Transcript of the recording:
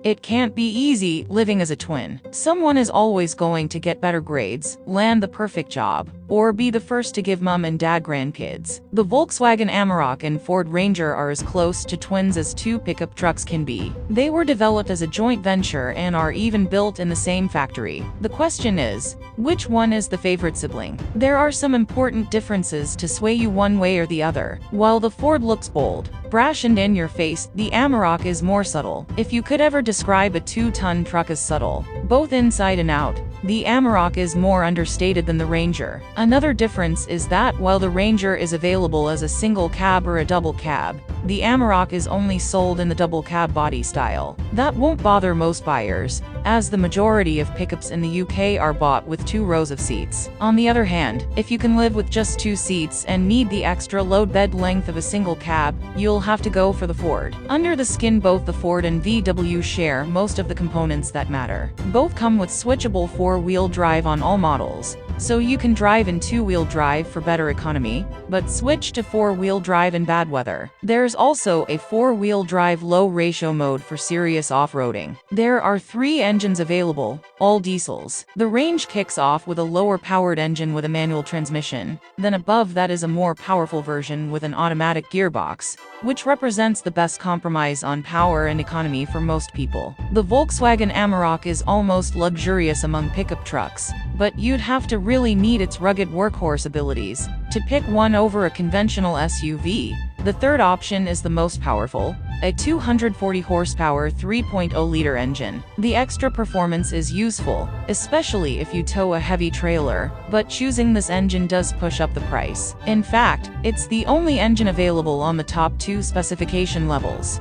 It can't be easy living as a twin. Someone is always going to get better grades, land the perfect job, or be the first to give mom and dad grandkids. The Volkswagen Amarok and Ford Ranger are as close to twins as two pickup trucks can be. They were developed as a joint venture and are even built in the same factory. The question is, which one is the favorite sibling? There are some important differences to sway you one way or the other. While the Ford looks bold, brash and in your face, the Amarok is more subtle. If you could ever describe a 2-ton truck as subtle, both inside and out, the Amarok is more understated than the Ranger. Another difference is that while the Ranger is available as a single cab or a double cab, the Amarok is only sold in the double cab body style. That won't bother most buyers, as the majority of pickups in the UK are bought with 2 rows of seats. On the other hand, if you can live with just 2 seats and need the extra load bed length of a single cab, you'll have to go for the Ford. Under the skin, both the Ford and VW share most of the components that matter. Both come with switchable 4-wheel drive on all models, so you can drive in 2-wheel drive for better economy, but switch to 4-wheel drive in bad weather. There's also a 4-wheel drive low ratio mode for serious off-roading. There are 3 engines available, all diesels. The range kicks off with a lower powered engine with a manual transmission. Then above that is a more powerful version with an automatic gearbox, which represents the best compromise on power and economy for most people. The Volkswagen Amarok is almost luxurious among pickup trucks, but you'd have to really need its rugged workhorse abilities to pick one over a conventional SUV. The third option is the most powerful, a 240 horsepower 3.0-liter engine. The extra performance is useful, especially if you tow a heavy trailer, but choosing this engine does push up the price. In fact, it's the only engine available on the top 2 specification levels.